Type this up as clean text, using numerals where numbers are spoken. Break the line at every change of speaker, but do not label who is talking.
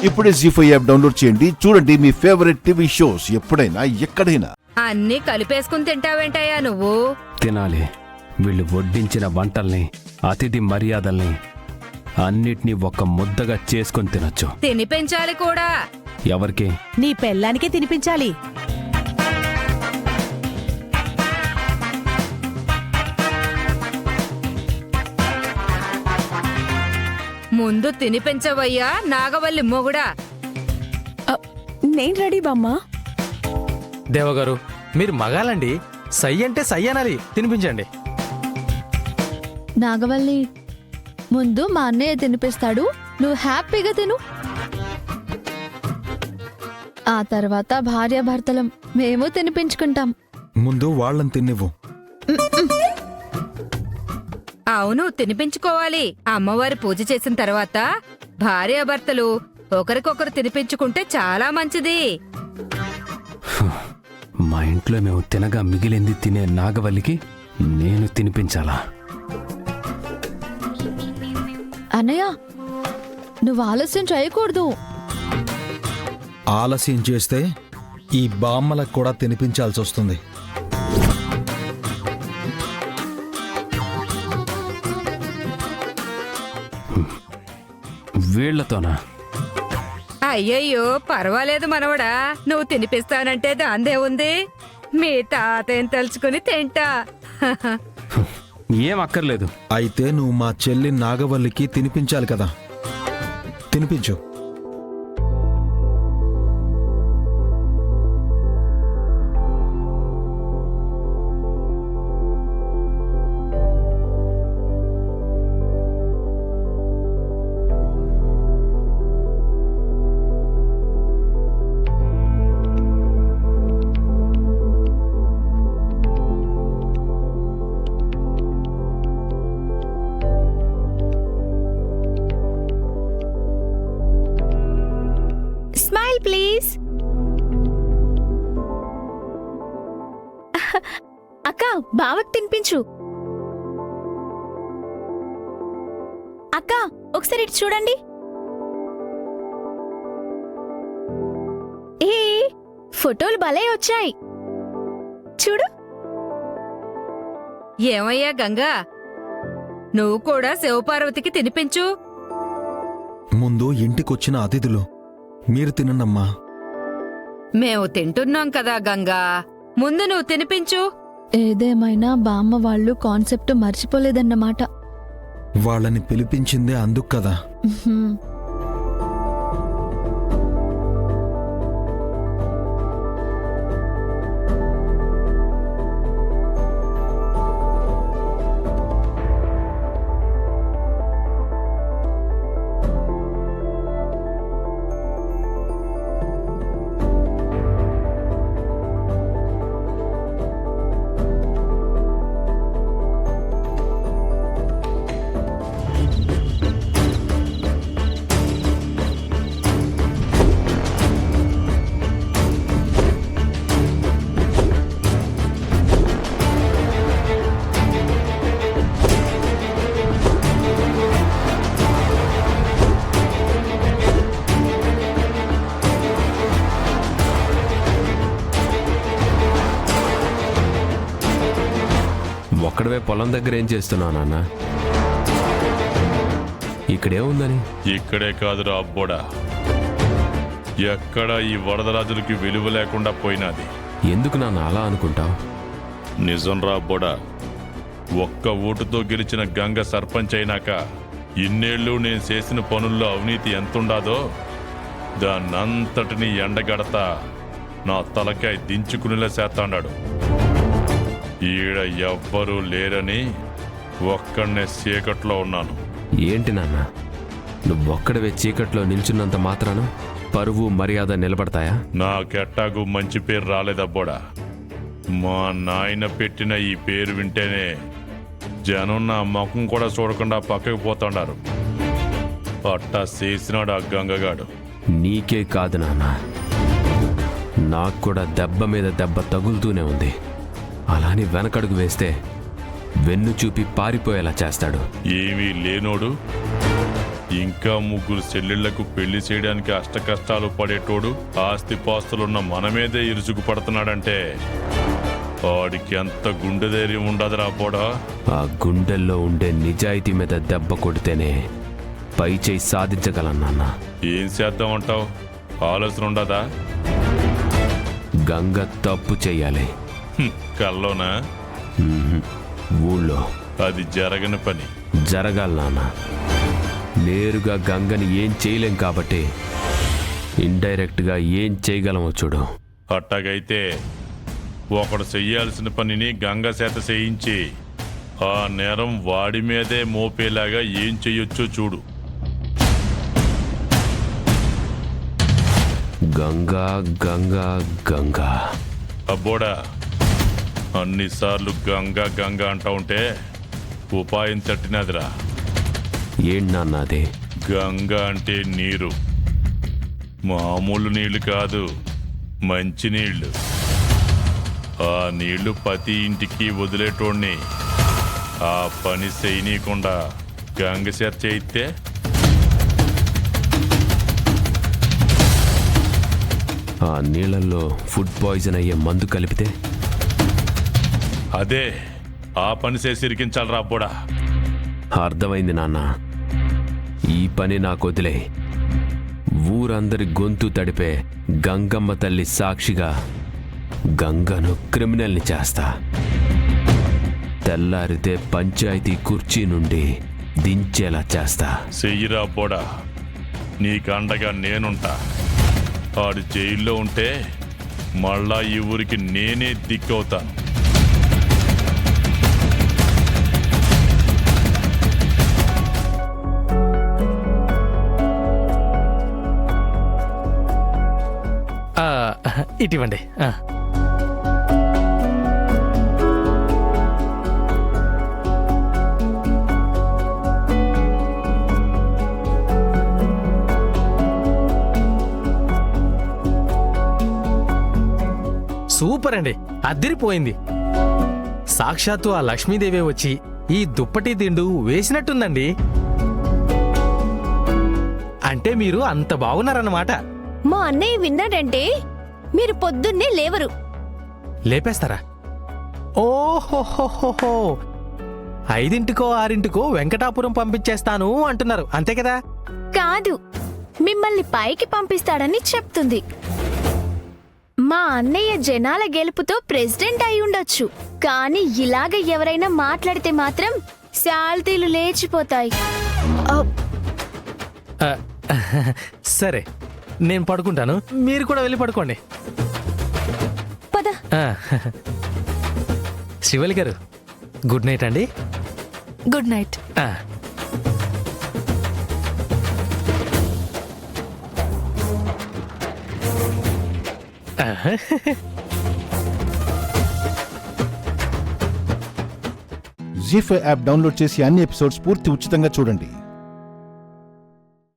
ఇప్పుడే జీ5 app download చేయండి. చూడండి మీ ఫేవరెట్ టీవీ షోస్ ఎప్పుడైనా ఎక్కడైనా.
అన్నీ కలిపేసుకుని తింటావేంటయ్యా నువ్వు?
తినాలి. వీళ్ళు వడ్డించిన వంటల్ని, అతిథి మర్యాదల్ని అన్నిటినీ ఒక్క ముద్దగా చేసుకుని తినొచ్చు.
తినిపించాలి కూడా.
ఎవరికి?
నీ పెళ్ళానికే తినిపించాలి.
ముందు తినిపించవయ్యా నాగవల్లి మొగుడా.
నేను రెడీ బామ్మా.
దేవగారు, మీరు మగాలండి. సై అంటే సై అనాలి. తినిపించండి.
నాగవల్లి, ముందు మా అన్నయ్య తినిపిస్తాడు, నువ్వు హ్యాపీగా తిను. ఆ తర్వాత భార్యాభర్తలం మేము తినిపించుకుంటాం.
ముందు వాళ్ళని తిన్నివ్వు.
అవును, తినిపించుకోవాలి. అమ్మవారి పూజ చేసిన తర్వాత భార్యాభర్తలు ఒకరికొకరు తినిపించుకుంటే చాలా మంచిది.
మా ఇంట్లో మేము తినగా మిగిలింది తినే నాగవల్లికి నేను తినిపించాలా?
అన్నయ్య, నువ్వు ఆలస్యం చేయకూడదు.
ఆలస్యం చేస్తే ఈ బామ్మలకు కూడా తినిపించాల్సి వస్తుంది.
వీళ్లతోనా?
అయ్యయ్యో, పర్వాలేదు మనవడా, నువ్వు తినిపిస్తానంటే దాందే ఉంది. మీ తాతయ్యని తలుచుకుని తింటా.
ఏం అక్కర్లేదు.
అయితే నువ్వు మా చెల్లి నాగవల్లికి తినిపించాలి కదా, తినిపించు.
Smile please. అక్క, బావకి తినిపించు. అక్క, ఒకసారి ఇటు చూడండి. ఏ ఫోటోలు భలే వచ్చాయి చూడు.
ఏమయ్యా గంగా, నువ్వు కూడా శివపార్వతికి తినిపించు.
ముందు ఇంటికొచ్చిన అతిథులు మీరు తినమ్మా.
మేము తింటున్నాం కదా గంగా, ముందు నువ్వు తినిపించు.
ఏదేమైనా బామ్మ వాళ్ళు కాన్సెప్ట్ మర్చిపోలేదన్నమాట.
వాళ్ళని పిలిపించిందే అందుకు కదా.
ఉహుం.
ఒక్కడవే పొలం దగ్గర ఏం చేస్తున్నావు నాన్న? ఇక్కడేముందని?
ఇక్కడే కాదురా అబ్బోడా, ఎక్కడ ఈ వరదరాజులకి విలువ లేకుండా పోయినది.
ఎందుకు నాన్న అలా అనుకుంటావు?
నిజం రా అబ్బోడా, ఒక్క ఓటుతో గెలిచిన గంగ సర్పంచ్ అయినాక ఇన్నేళ్లు నేను చేసిన పనుల్లో అవినీతి ఎంతుండాదో దాన్నంతటినీ ఎండగడతా నా తలకాయ దించుకునేలా చేస్తాడాడు. ఈడ ఎవ్వరూ లేరని ఒక్కడనే చీకట్లో ఉన్నాను.
ఏంటి నాన్న, నువ్వొక్కడవే చీకట్లో నిల్చున్నంత మాత్రాన పరువు మర్యాద నిలబడతాయా?
నాకెట్టాగు మంచి పేరు రాలేదబ్బోడా. మా నాయన పెట్టిన ఈ పేరు వింటేనే జనం నా ముఖం కూడా చూడకుండా పక్కకు పోతాడారు. పట్టా చేసినాడు ఆ గంగగాడు.
నీకే కాదు నాన్న, నాకు కూడా దెబ్బ మీద దెబ్బ తగులుతూనే ఉంది. అలాని వెనకడుగు వేస్తే వెన్ను చూపి పారిపోయేలా చేస్తాడు.
ఏమీ లేనోడు ఇంకా 3 చెల్లెళ్లకు పెళ్లి చేయడానికి అష్టకష్టాలు పడేటోడు ఆస్తిపాస్తులున్న మన మీదే ఇరుసుకు పడుతున్నాడంటే వాడికి ఎంత గుండె ధైర్యం ఉండదురా పోడా.
ఆ గుండెల్లో ఉండే నిజాయితీ మీద దెబ్బ కొడితేనే పై చేయి సాధించగలను నాన్న.
ఏం చేద్దాం అంటావు? ఆలోచన ఉండదా?
గంగ తప్పు చెయ్యాలి.
కల్లోనా?
ఊళ్ళో
అది జరగని పని.
జరగాలి నాన్న. నేరుగా గంగని ఏం చేయలేం కాబట్టి ఇండైరెక్ట్గా ఏం చేయగలమో చూడు.
అట్టగైతే ఒకడు చెయ్యాల్సిన పనిని గంగ చేత చేయించి ఆ నేరం వాడి మీదే మోపేలాగా ఏం చెయ్యొచ్చో చూడు.
గంగా గంగా గంగా.
అబ్బోడా, అన్నిసార్లు గంగా గంగా అంటా ఉంటే ఉపాయం తట్టినదిరా.
ఏంటి నాన్న అది?
గంగా అంటే నీరు, మామూలు నీళ్లు కాదు, మంచి నీళ్లు. ఆ నీళ్లు ప్రతి ఇంటికి వదిలేటోడిని ఆ పని చేయనీయకుండా గంగ చేత చేయితే
ఆ నీళ్ళల్లో ఫుడ్ పాయిజన్ అయ్యే మందు కలిపితే
అదే ఆ పని చేసి ఇరికించాలి రాబోడా.
అర్థమైంది నాన్న. ఈ పని నాకు వదిలే. ఊరందరి గొంతు తడిపే గంగమ్మ తల్లి సాక్షిగా గంగను క్రిమినల్ని చేస్తా. తెల్లారితే పంచాయతీ కుర్చీ నుండి దించేలా చేస్తా.
చెయ్యిరా బోడా, నీకు అండగా నేనుంటా. ఆడు జైల్లో ఉంటే మళ్ళా ఈ ఊరికి నేనే దిక్కవుతాను.
ఇటివ్వండి. సూపర్ అండి, అద్దిరిపోయింది. సాక్షాత్తు ఆ లక్ష్మీదేవి వచ్చి ఈ దుప్పటి దిండు వేసినట్టుందండి. అంటే మీరు అంత బాగున్నారన్నమాట.
మా అన్నయ్య విన్నాడంటే మీరు పొద్దున్నే లేవరు.
లేపేస్తారా? ఓహోహోహో, 5కో 6కో వెంకటాపురం పంపించేస్తాను అంటున్నారు, అంతే కదా?
కాదు, మిమ్మల్ని పైకి పంపిస్తాడని చెప్తుంది. మా అన్నయ్య జనాల గెలుపుతో ప్రెసిడెంట్ అయి ఉండొచ్చు, కానీ ఇలాగ ఎవరైనా మాట్లాడితే మాత్రం శాల్తీలు లేచిపోతాయి.
సరే, నేను పడుకుంటాను, మీరు కూడా వెళ్ళి పడుకోండి.
పద.
శివలి గారు, గుడ్ నైట్ అండి.
Good night.
Zee five app download చేసి అన్ని ఎపిసోడ్స్ పూర్తి ఉచితంగా చూడండి.